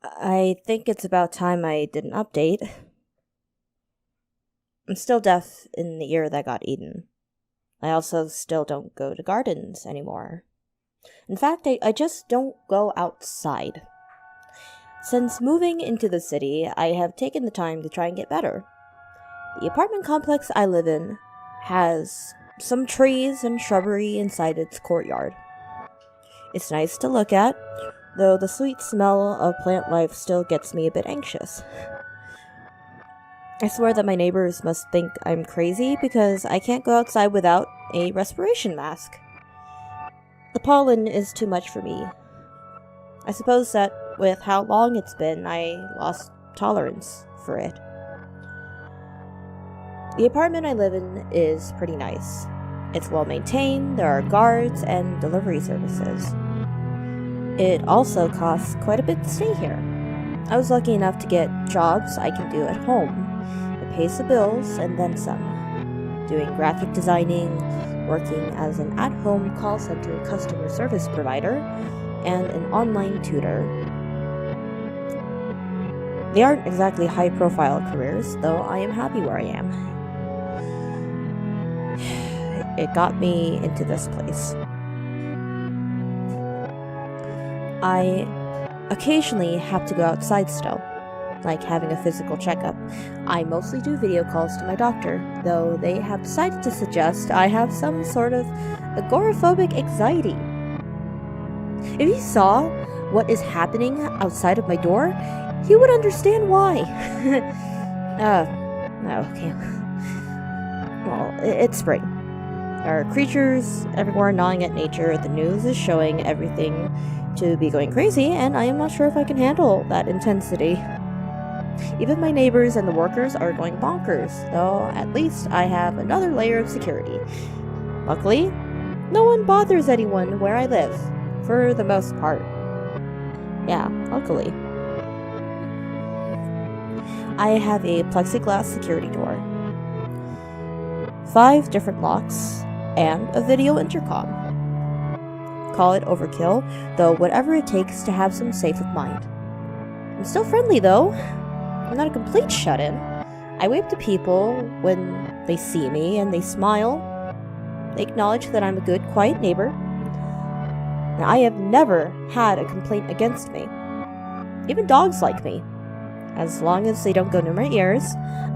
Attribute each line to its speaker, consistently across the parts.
Speaker 1: I think it's about time I did an update. I'm still deaf in the ear that got eaten. I also still don't go to gardens anymore. In fact, I just don't go outside. Since moving into the city, I have taken the time to try and get better. The apartment complex I live in has some trees and shrubbery inside its courtyard. It's nice to look at, though the sweet smell of plant life still gets me a bit anxious. I swear that my neighbors must think I'm crazy because I can't go outside without a respiration mask. The pollen is too much for me. I suppose that with how long it's been, I lost tolerance for it. The apartment I live in is pretty nice. It's well maintained, there are guards and delivery services. It also costs quite a bit to stay here. I was lucky enough to get jobs I can do at home. It pays the bills and then some. Doing graphic designing, working as an at-home call center customer service provider, and an online tutor. They aren't exactly high-profile careers, though I am happy where I am. It got me into this place. I occasionally have to go outside still, like having a physical checkup. I mostly do video calls to my doctor, though they have decided to suggest I have some sort of agoraphobic anxiety. If you saw what is happening outside of my door, you would understand why. Okay. Well, it's spring. There are creatures everywhere gnawing at nature. The news is showing everything to be going crazy, and I am not sure if I can handle that intensity. Even my neighbors and the workers are going bonkers, though at least I have another layer of security. Luckily, no one bothers anyone where I live, for the most part. Yeah, luckily. I have a plexiglass security door, 5 different locks, and a video intercom. Call it overkill, though whatever it takes to have some safe of mind. I'm still friendly, though. I'm not a complete shut-in. I wave to people when they see me, and they smile. They acknowledge that I'm a good, quiet neighbor. And I have never had a complaint against me. Even dogs like me. As long as they don't go near my ears,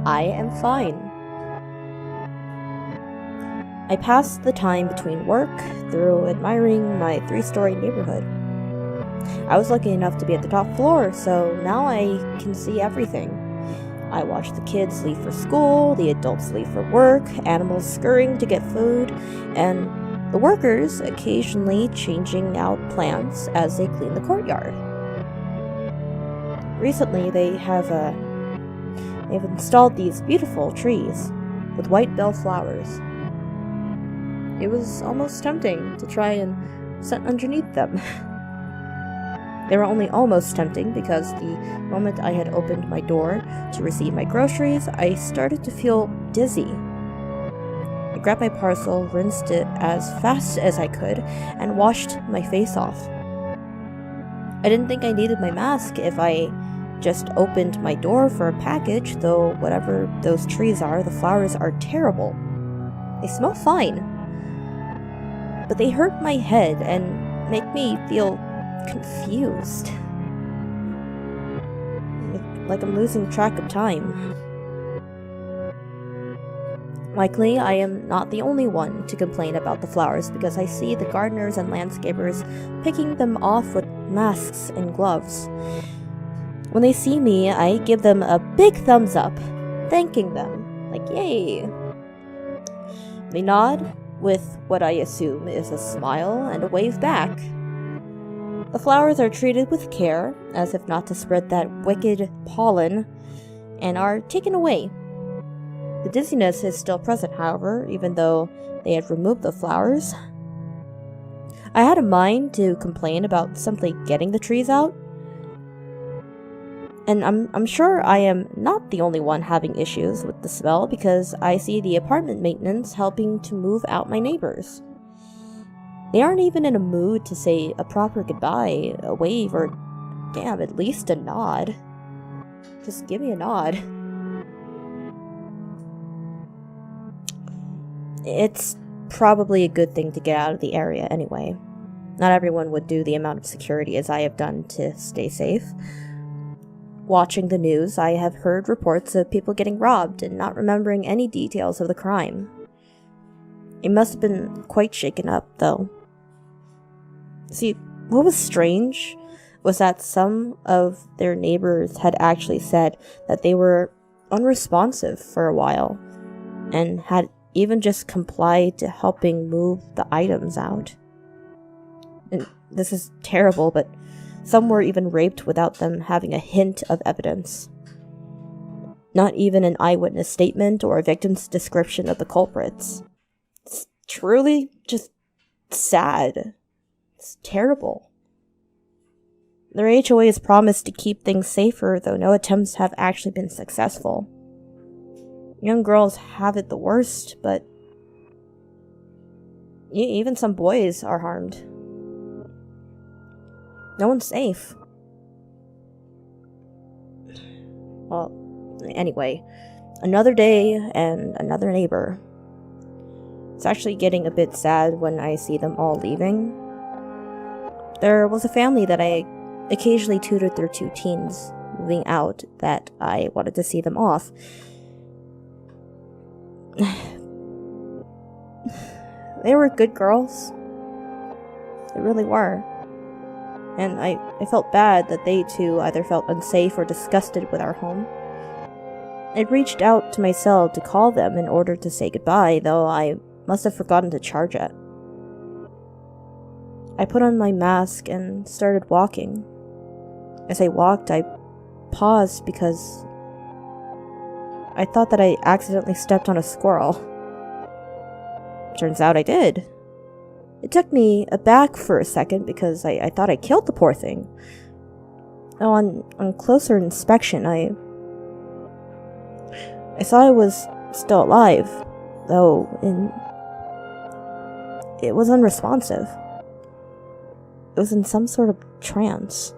Speaker 1: I am fine. I pass the time between work through admiring my 3-story neighborhood. I was lucky enough to be at the top floor, so now I can see everything. I watch the kids leave for school, the adults leave for work, animals scurrying to get food, and the workers occasionally changing out plants as they clean the courtyard. Recently, they've installed these beautiful trees with white bell flowers. It was almost tempting to try and sit underneath them. They were only almost tempting because the moment I had opened my door to receive my groceries, I started to feel dizzy. I grabbed my parcel, rinsed it as fast as I could, and washed my face off. I didn't think I needed my mask if I just opened my door for a package, though whatever those trees are, the flowers are terrible. They smell fine, but they hurt my head and make me feel confused. Like I'm losing track of time. Likely, I am not the only one to complain about the flowers because I see the gardeners and landscapers picking them off with masks and gloves. When they see me, I give them a big thumbs up, thanking them, like yay. They nod with what I assume is a smile and a wave back. The flowers are treated with care, as if not to spread that wicked pollen, and are taken away. The dizziness is still present, however, even though they had removed the flowers. I had a mind to complain about simply getting the trees out, and I'm sure I am not the only one having issues with the smell because I see the apartment maintenance helping to move out my neighbors. They aren't even in a mood to say a proper goodbye, a wave, or Damn, at least a nod. Just give me a nod. It's probably a good thing to get out of the area anyway. Not everyone would do the amount of security as I have done to stay safe. Watching the news, I have heard reports of people getting robbed and not remembering any details of the crime. It must have been quite shaken up, though. See, what was strange was that some of their neighbors had actually said that they were unresponsive for a while, and had even just complied to helping move the items out. And this is terrible, but some were even raped without them having a hint of evidence. Not even an eyewitness statement or a victim's description of the culprits. It's truly just sad. It's terrible. Their HOA has promised to keep things safer, though no attempts have actually been successful. Young girls have it the worst, but even some boys are harmed. No one's safe. Well, anyway, another day and another neighbor. It's actually getting a bit sad when I see them all leaving. There was a family that I occasionally tutored their 2 teens moving out that I wanted to see them off. They were good girls. They really were. And I felt bad that they too either felt unsafe or disgusted with our home. I reached out to my cell to call them in order to say goodbye, though I must have forgotten to charge it. I put on my mask and started walking. As I walked, I paused because I thought that I accidentally stepped on a squirrel. Turns out I did. It took me aback for a second because I thought I killed the poor thing. Now, on closer inspection, I saw it was still alive, though it was unresponsive. It was in some sort of trance.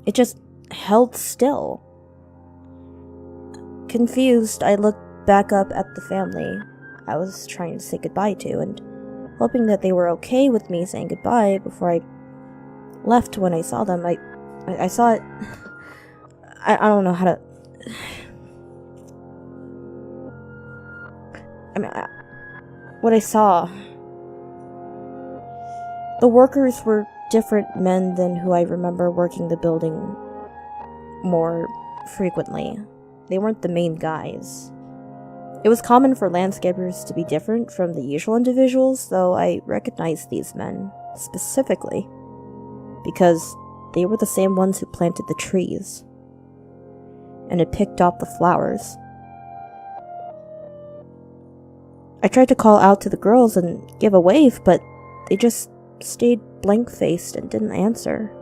Speaker 1: It just held still. Confused, I looked back up at the family I was trying to say goodbye to, and hoping that they were okay with me saying goodbye before I left. When I saw them, I saw it. I don't know how to. I mean, what I saw. The workers were different men than who I remember working the building more frequently. They weren't the main guys. It was common for landscapers to be different from the usual individuals, though I recognized these men specifically because they were the same ones who planted the trees and had picked up the flowers. I tried to call out to the girls and give a wave, but they just stayed blank-faced and didn't answer.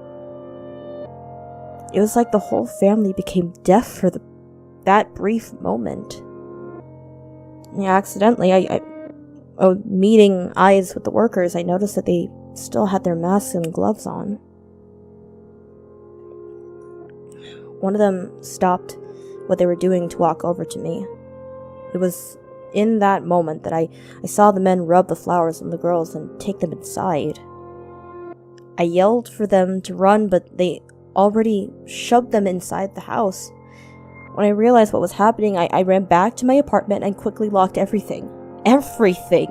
Speaker 1: It was like the whole family became deaf for that brief moment. Accidentally, meeting eyes with the workers, I noticed that they still had their masks and gloves on. One of them stopped what they were doing to walk over to me. It was in that moment that I saw the men rub the flowers on the girls and take them inside. I yelled for them to run, but they already shoved them inside the house. When I realized what was happening, I ran back to my apartment and quickly locked everything. Everything!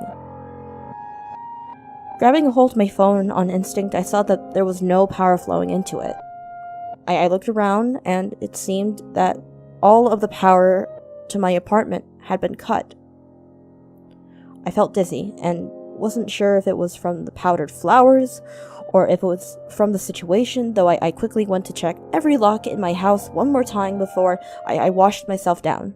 Speaker 1: Grabbing a hold of my phone on instinct, I saw that there was no power flowing into it. I looked around, and it seemed that all of the power to my apartment had been cut. I felt dizzy, and wasn't sure if it was from the powdered flowers, or if it was from the situation, though I quickly went to check every lock in my house one more time before I washed myself down.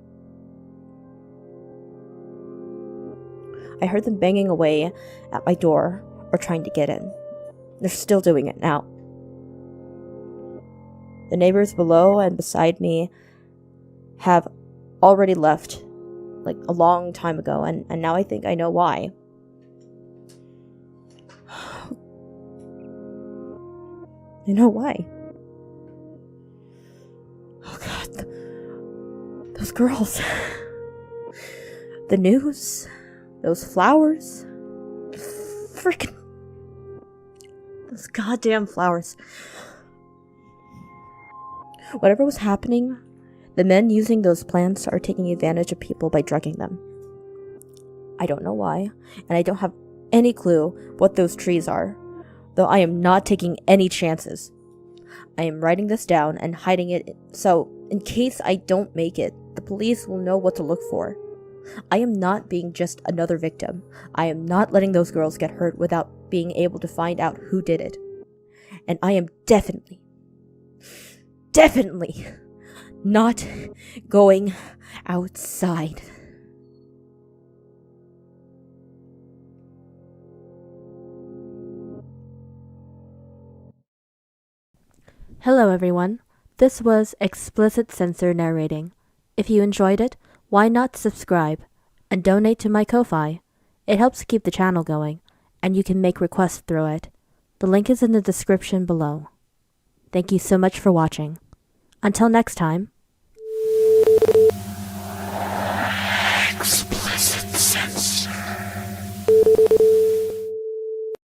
Speaker 1: I heard them banging away at my door, or trying to get in. They're still doing it now. The neighbors below and beside me have already left, like a long time ago, and now I think I know why. You know why? Oh god, those girls. The news, those flowers. Freaking. Those goddamn flowers. Whatever was happening, the men using those plants are taking advantage of people by drugging them. I don't know why, and I don't have any clue what those trees are, though I am not taking any chances. I am writing this down and hiding it so, in case I don't make it, the police will know what to look for. I am not being just another victim. I am not letting those girls get hurt without being able to find out who did it. And I am definitely not going outside. Hello everyone, this was ExplicitCensor narrating. If you enjoyed it, why not subscribe and donate to my Ko-Fi? It helps keep the channel going, and you can make requests through it. The link is in the description below. Thank you so much for watching. Until next time,